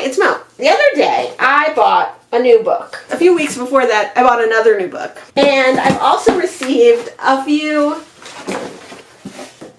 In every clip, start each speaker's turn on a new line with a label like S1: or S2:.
S1: it's Mo. The other day, I bought a new book. A few weeks before that, I bought another new book. And I've also received a few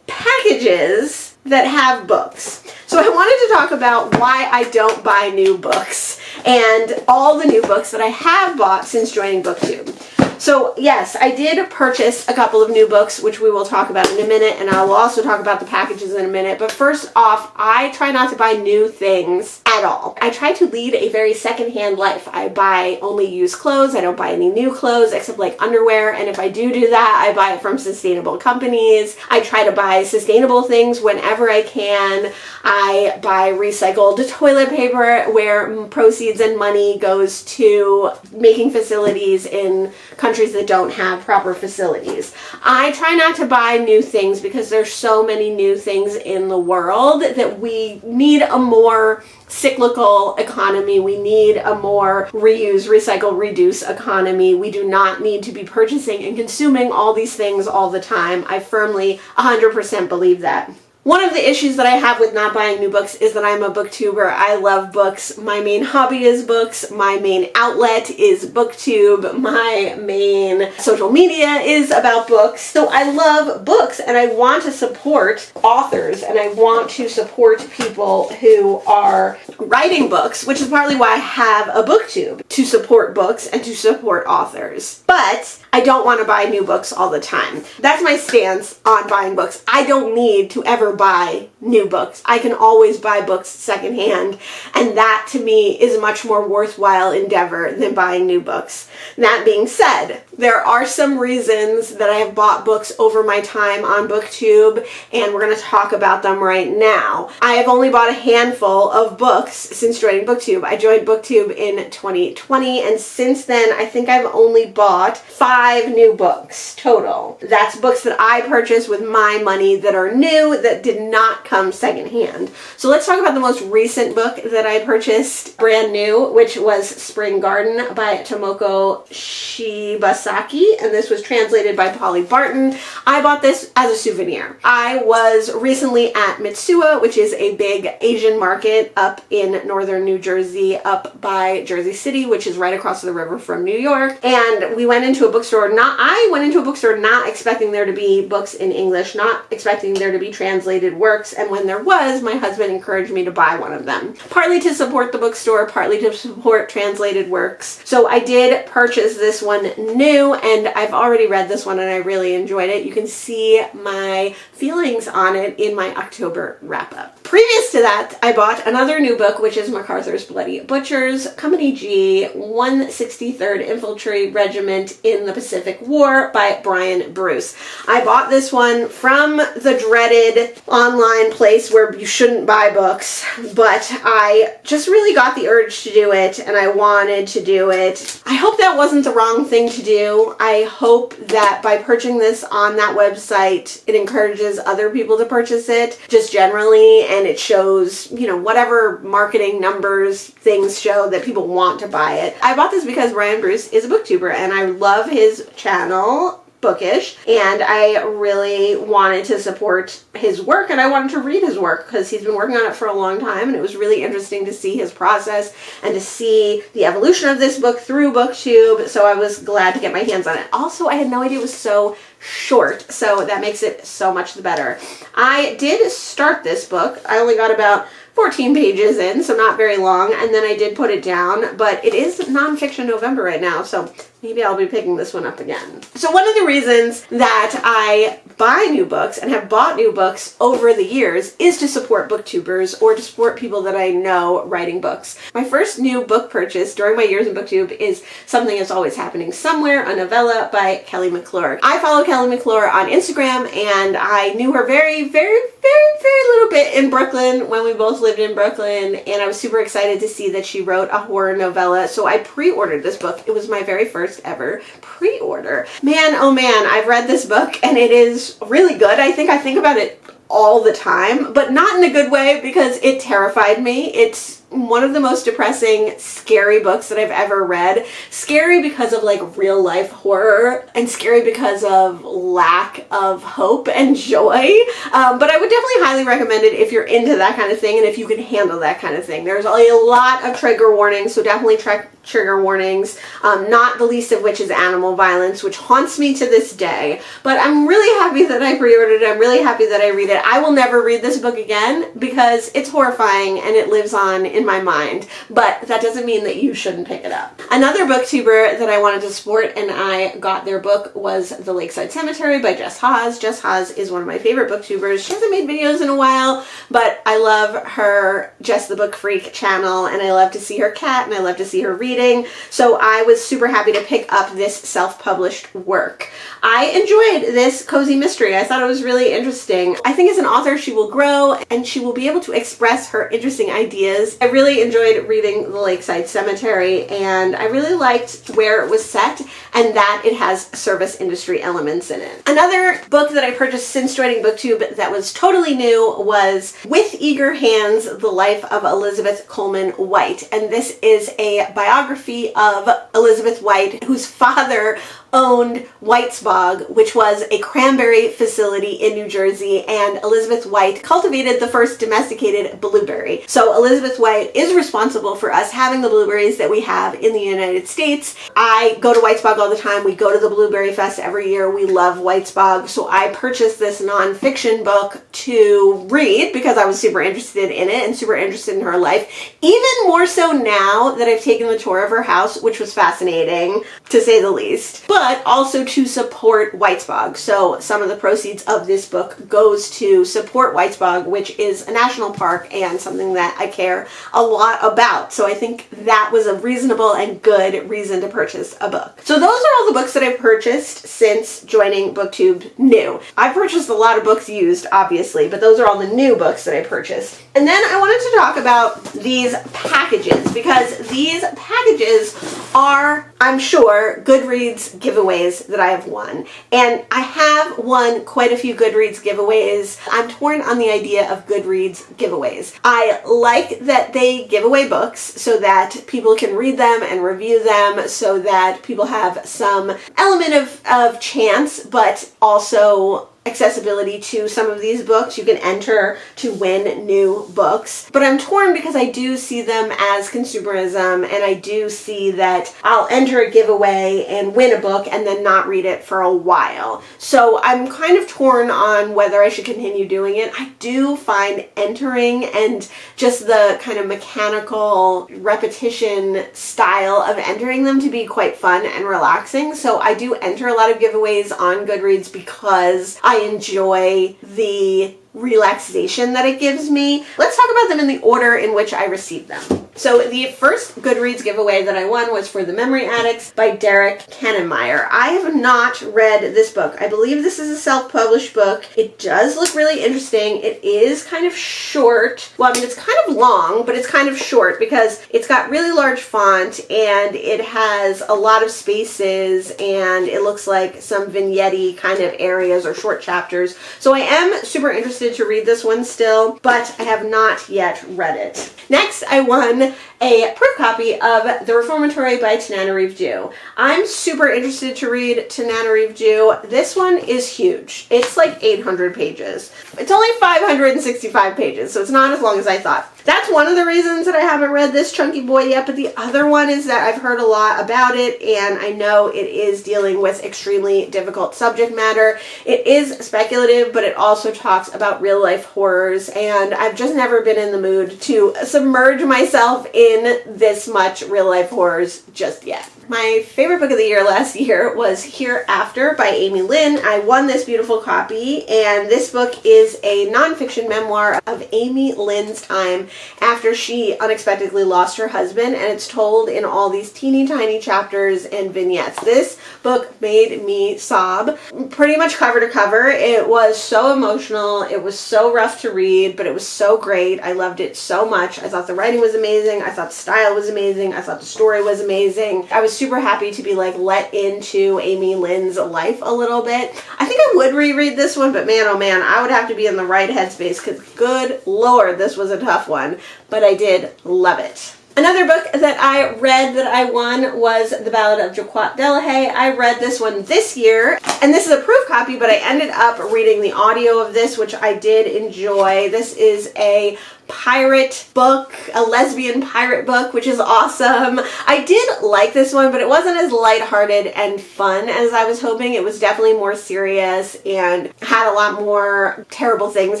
S1: packages that have books. So I wanted to talk about why I don't buy new books and all the new books that I have bought since joining Booktube. So yes, I did purchase a couple of new books, which we will talk about in a minute, and I will also talk about the packages in a minute. But first off, I try not to buy new things at all. I try to lead a very secondhand life. I buy only used clothes. I don't buy any new clothes except like underwear, and if I do that, I buy it from sustainable companies. I try to buy sustainable things whenever I can. I buy recycled toilet paper where proceeds and money goes to making facilities in countries that don't have proper facilities. I try not to buy new things because there's so many new things in the world that we need a more cyclical economy. We need a more reuse, recycle, reduce economy. We do not need to be purchasing and consuming all these things all the time. I firmly 100% believe that. One of the issues that I have with not buying new books is that I'm a booktuber. I love books. My main hobby is books. My main outlet is Booktube. My main social media is about books. So I love books and I want to support authors and I want to support people who are writing books, which is partly why I have a Booktube, to support books and to support authors. But I don't want to buy new books all the time. That's my stance on buying books. I don't need to ever buy new books. I can always buy books secondhand, and that to me is a much more worthwhile endeavor than buying new books. That being said, there are some reasons that I have bought books over my time on Booktube, and we're going to talk about them right now. I have only bought a handful of books since joining Booktube. I joined Booktube in 2020, and since then I think I've only bought 5 new books total. That's books that I purchased with my money that are new, that did not come secondhand. So let's talk about the most recent book that I purchased brand new, which was Spring Garden by Tomoko Shibasaki, and this was translated by Polly Barton. I bought this as a souvenir. I was recently at Mitsuwa, which is a big Asian market up in northern New Jersey, up by Jersey City, which is right across the river from New York, and we went into a bookstore. I went into a bookstore not expecting there to be books in English, not expecting there to be translated works, and when there was, my husband encouraged me to buy one of them. Partly to support the bookstore, partly to support translated works. So I did purchase this one new, and I've already read this one and I really enjoyed it. You can see my feelings on it in my October wrap-up. Previous to that, I bought another new book, which is MacArthur's Bloody Butchers, Company G, 163rd Infantry Regiment in the Pacific War by Brian Bruce. I bought this one from the dreaded online place where you shouldn't buy books, but I just really got the urge to do it and I wanted to do it. I hope that wasn't the wrong thing to do. I hope that by purchasing this on that website, it encourages other people to purchase it just generally, and it shows, you know, whatever marketing numbers things show that people want to buy it. I bought this because Brian Bruce is a booktuber and I love his channel, Bookish, and I really wanted to support his work and I wanted to read his work because he's been working on it for a long time, and it was really interesting to see his process and to see the evolution of this book through Booktube, so I was glad to get my hands on it. Also, I had no idea it was so short, so that makes it so much the better. I did start this book. I only got about 14 pages in, so not very long, and then I did put it down, but it is nonfiction November right now, so maybe I'll be picking this one up again. So one of the reasons that I buy new books and have bought new books over the years is to support booktubers or to support people that I know writing books. My first new book purchase during my years in Booktube is Something Is Always Happening Somewhere, a novella by Kelly McClure. I follow Kelly McClure on Instagram, and I knew her very little bit in Brooklyn when we both lived in Brooklyn, and I was super excited to see that she wrote a horror novella, so I pre-ordered this book. It was my very first ever pre-order. Man, oh man, I've read this book and it is really good. I think about it all the time, but not in a good way because it terrified me. It's one of the most depressing, scary books that I've ever read. Scary because of like real life horror, and scary because of lack of hope and joy. But I would definitely highly recommend it if you're into that kind of thing and if you can handle that kind of thing. There's a lot of trigger warnings, so definitely trigger warnings, not the least of which is animal violence, which haunts me to this day. But I'm really happy that I pre-ordered it. I'm really happy that I read it. I will never read this book again because it's horrifying and it lives on in my mind, but that doesn't mean that you shouldn't pick it up. Another booktuber that I wanted to support and I got their book was The Lakeside Cemetery by Jess Haas. Jess Haas is one of my favorite booktubers. She hasn't made videos in a while, but I love her Jess the Book Freak channel, and I love to see her cat and I love to see her reading. So I was super happy to pick up this self-published work. I enjoyed this cozy mystery. I thought it was really interesting. I think as an author she will grow and she will be able to express her interesting ideas. I really enjoyed reading The Lakeside Cemetery, and I really liked where it was set and that it has service industry elements in it. Another book that I purchased since joining Booktube that was totally new was With Eager Hands, The Life of Elizabeth Coleman White. And this is a biography of Elizabeth White, whose father owned White's Bog, which was a cranberry facility in New Jersey, and Elizabeth White cultivated the first domesticated blueberry. So Elizabeth White is responsible for us having the blueberries that we have in the United States. I go to White's Bog all the time. We go to the Blueberry Fest every year. We love White's Bog. So I purchased this nonfiction book to read because I was super interested in it and super interested in her life. Even more so now that I've taken the tour of her house, which was fascinating to say the least. But also to support White's Bog. So some of the proceeds of this book goes to support White's Bog, which is a national park and something that I care a lot about. So I think that was a reasonable and good reason to purchase a book. So those are all the books that I've purchased since joining Booktube new. I've purchased a lot of books used, obviously, but those are all the new books that I purchased. And then I wanted to talk about these packages, because these packages are, I'm sure, Goodreads giveaways that I have won. And I have won quite a few Goodreads giveaways. I'm torn on the idea of Goodreads giveaways. I like that they give away books so that people can read them and review them, so that people have some element of chance, but also accessibility to some of these books. You can enter to win new books. But I'm torn because I do see them as consumerism, and I do see that I'll enter a giveaway and win a book and then not read it for a while. So I'm kind of torn on whether I should continue doing it. I do find entering and just the kind of mechanical repetition style of entering them to be quite fun and relaxing. So I do enter a lot of giveaways on Goodreads because I enjoy the relaxation that it gives me. Let's talk about them in the order in which I received them. So the first Goodreads giveaway that I won was for The Memory Addicts by Derek Kannenmeyer. I have not read this book. I believe this is a self-published book. It does look really interesting. It is kind of short. Well, I mean, it's kind of long, but it's kind of short because it's got really large font and it has a lot of spaces and it looks like some vignette-y kind of areas or short chapters. So I am super interested to read this one still, but I have not yet read it. Next, I won a proof copy of The Reformatory by Tananarive Due. I'm super interested to read Tananarive Due. This one is huge. It's like 800 pages. It's only 565 pages, so it's not as long as I thought. That's one of the reasons that I haven't read this chunky boy yet, but the other one is that I've heard a lot about it, and I know it is dealing with extremely difficult subject matter. It is speculative, but it also talks about real-life horrors, and I've just never been in the mood to submerge myself in this much real-life horrors just yet. My favorite book of the year last year was Hereafter by Amy Lynn. I won this beautiful copy, and this book is a nonfiction memoir of Amy Lynn's time after she unexpectedly lost her husband, and it's told in all these teeny tiny chapters and vignettes. This book made me sob pretty much cover to cover. It was so emotional. It was so rough to read, but it was so great. I loved it so much. I thought the writing was amazing. I thought the style was amazing. I thought the story was amazing. I was super happy to be like let into Amy Lynn's life a little bit. I think I would reread this one, but man, oh man, I would have to be in the right headspace because good Lord, this was a tough one, but I did love it. Another book that I read that I won was The Ballad of Jacquot Delahaye. I read this one this year, and this is a proof copy, but I ended up reading the audio of this, which I did enjoy. This is a pirate book, a lesbian pirate book, which is awesome. I did like this one, but it wasn't as lighthearted and fun as I was hoping. It was definitely more serious and had a lot more terrible things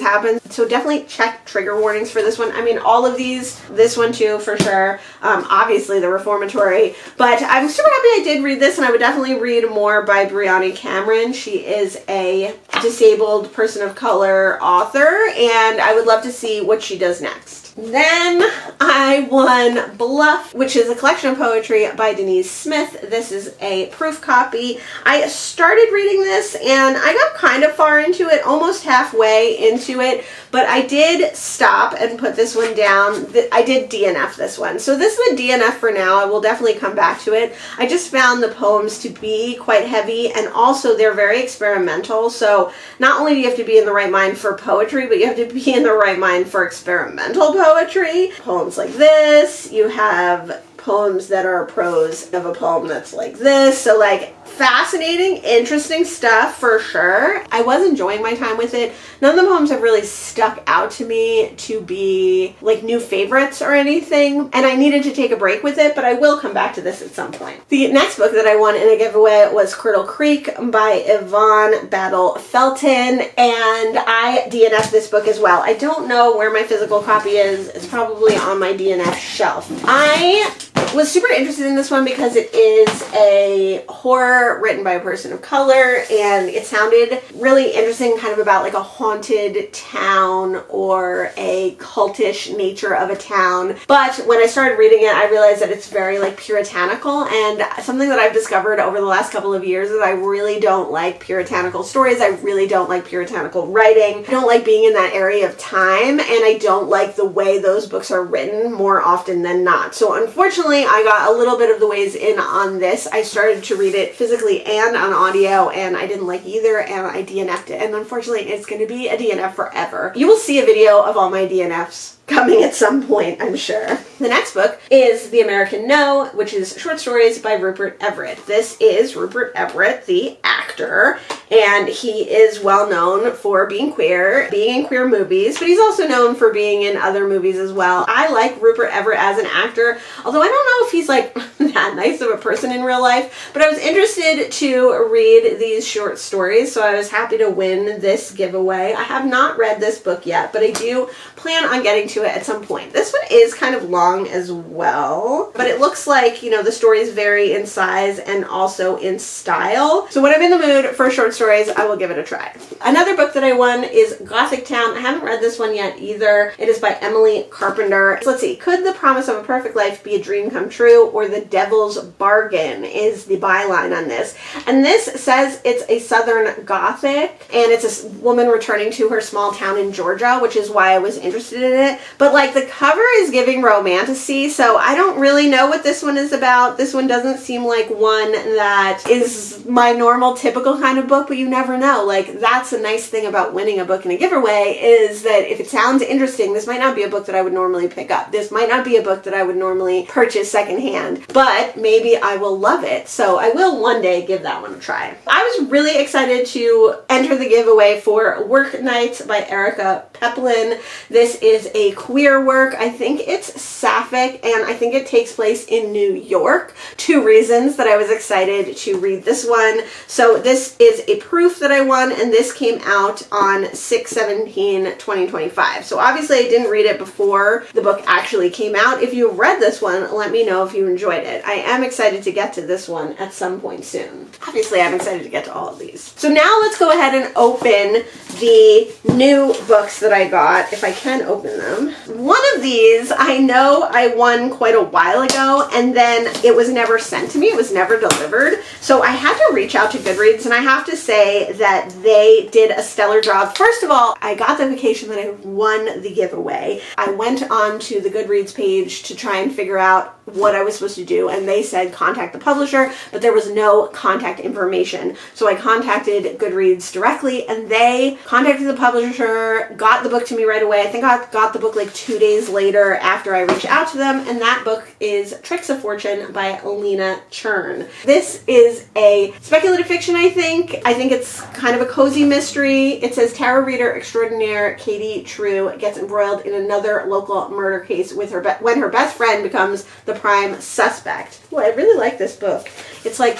S1: happen. So definitely check trigger warnings for this one. I mean, all of these, this one too, for sure. Obviously the reformatory, but I'm super happy I did read this, and I would definitely read more by Brianna Cameron. She is a disabled person of color author, and I would love to see what she does next. Then I won Bluff, which is a collection of poetry by Denise Smith. This is a proof copy. I started reading this and I got kind of far into it, almost halfway into it, but I did stop and put this one down. I did DNF this one. So this is a DNF for now. I will definitely come back to it. I just found the poems to be quite heavy, and also they're very experimental. So not only do you have to be in the right mind for poetry, but you have to be in the right mind for experimental poetry. Poems like this, you have poems that are prose of a poem that's like this. So like fascinating, interesting stuff for sure. I was enjoying my time with it. None of the poems have really stuck out to me to be like new favorites or anything, and I needed to take a break with it, but I will come back to this at some point. The next book that I won in a giveaway was Curdle Creek by Yvonne Battle Felton, and I DNF'd this book as well. I don't know where my physical copy is. It's probably on my DNF shelf. I was super interested in this one because it is a horror written by a person of color, and it sounded really interesting, kind of about like a haunted town or a cultish nature of a town. But when I started reading it, I realized that it's very like puritanical, and something that I've discovered over the last couple of years is I really don't like puritanical stories. I really don't like puritanical writing. I don't like being in that area of time, and I don't like the way those books are written more often than not. So unfortunately, I got a little bit of the ways in on this. I started to read it physically and on audio, and I didn't like either, and I DNF'd it. And unfortunately, it's going to be a DNF forever. You will see a video of all my DNFs coming at some point, I'm sure. The next book is The American No, which is short stories by Rupert Everett. This is Rupert Everett, the actor, and he is well known for being queer, being in queer movies, but he's also known for being in other movies as well. I like Rupert Everett as an actor, although I don't know if he's like that nice of a person in real life, but I was interested to read these short stories, so I was happy to win this giveaway. I have not read this book yet, but I do plan on getting to it at some point. This one is kind of long as well, but it looks like, you know, the stories vary in size and also in style. So when I'm in the mood for short stories, I will give it a try. Another book that I won is Gothic Town. I haven't read this one yet either. It is by Emily Carpenter. So let's see. Could the Promise of a Perfect Life be a dream come true, or the Devil's Bargain is the byline on this. And this says it's a Southern Gothic, and it's a woman returning to her small town in Georgia, which is why I was interested in it. But like the cover is giving romantasy, so I don't really know what this one is about. This one doesn't seem like one that is my normal typical kind of book, but you never know. Like, that's a nice thing about winning a book in a giveaway, is that if it sounds interesting, this might not be a book that I would normally pick up. This might not be a book that I would normally purchase secondhand, but maybe I will love it. So I will one day give that one a try. I was really excited to enter the giveaway for Work Nights by Erica Peplin. This is a queer work. I think it's sapphic, and I think it takes place in New York. Two reasons that I was excited to read this one. So this is a proof that I won, and this came out on 6/17/2025. So obviously I didn't read it before the book actually came out. If you read this one, let me know if you enjoyed it. I am excited to get to this one at some point soon. Obviously I'm excited to get to all of these. So now let's go ahead and open the new books that I got, if I can open them. One of these I know I won quite a while ago, and then it was never sent to me. It was never delivered. So I had to reach out to Goodreads, and I have to say that they did a stellar job. First of all, I got the notification that I won the giveaway. I went on to the Goodreads page to try and figure out what I was supposed to do, and they said contact the publisher, but there was no contact information. So I contacted Goodreads directly, and they contacted the publisher, got the book to me right away. I think I got the book like 2 days later after I reached out to them, and that book is Tricks of Fortune by Lena Chern. This is a speculative fiction, I think. I think it's kind of a cozy mystery. It says tarot reader extraordinaire Katie True gets embroiled in another local murder case with when her best friend becomes the prime suspect. Oh, I really like this book. It's like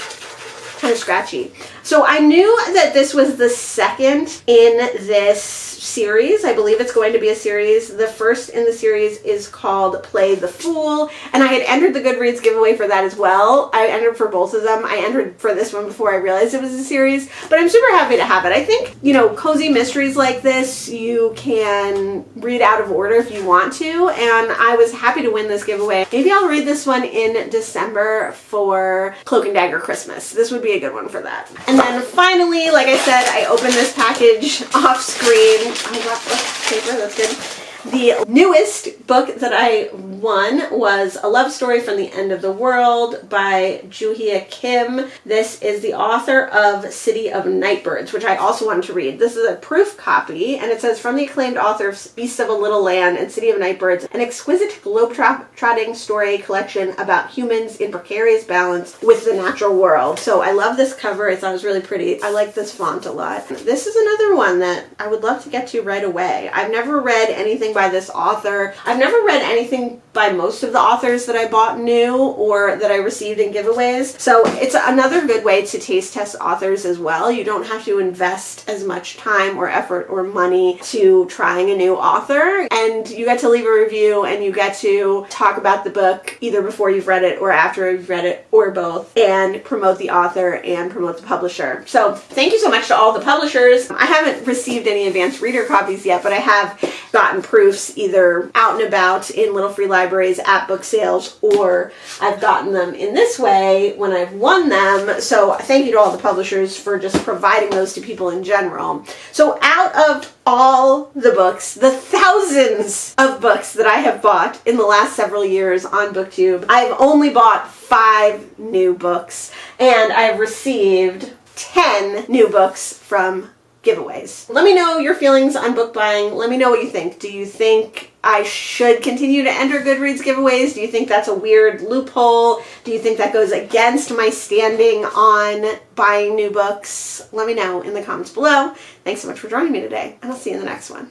S1: kind of scratchy. So I knew that this was the second in this series. I believe it's going to be a series. The first in the series is called Play the Fool, and I had entered the Goodreads giveaway for that as well. I entered for both of them. I entered for this one before I realized it was a series, but I'm super happy to have it. I think, you know, cozy mysteries like this, you can read out of order if you want to, and I was happy to win this giveaway. Maybe I'll read this one in December for Cloak and Dagger Christmas. This would be a good one for that. And then finally, like I said, I opened this package off screen. I got the paper, that's good. The newest book that I won was A Love Story from the End of the World by Joo-hye Kim. This is the author of City of Nightbirds, which I also wanted to read. This is a proof copy, and it says, from the acclaimed author of Beasts of a Little Land and City of Nightbirds, an exquisite globe-trotting story collection about humans in precarious balance with the natural world. So I love this cover. I thought it was really pretty. I like this font a lot. This is another one that I would love to get to right away. I've never read anything by this author. I've never read anything by most of the authors that I bought new or that I received in giveaways. So it's another good way to taste test authors as well. You don't have to invest as much time or effort or money to trying a new author, and you get to leave a review and you get to talk about the book either before you've read it or after you've read it or both, and promote the author and promote the publisher. So thank you so much to all the publishers. I haven't received any advanced reader copies yet, but I have gotten proofs either out and about in little free libraries at book sales, or I've gotten them in this way when I've won them. So thank you to all the publishers for just providing those to people in general. So out of all the books, the thousands of books that I have bought in the last several years on Booktube, I've only bought 5 new books, and I've received 10 new books from giveaways. Let me know your feelings on book buying. Let me know what you think. Do you think I should continue to enter Goodreads giveaways? Do you think that's a weird loophole? Do you think that goes against my standing on buying new books? Let me know in the comments below. Thanks so much for joining me today, and I'll see you in the next one.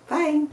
S1: Bye.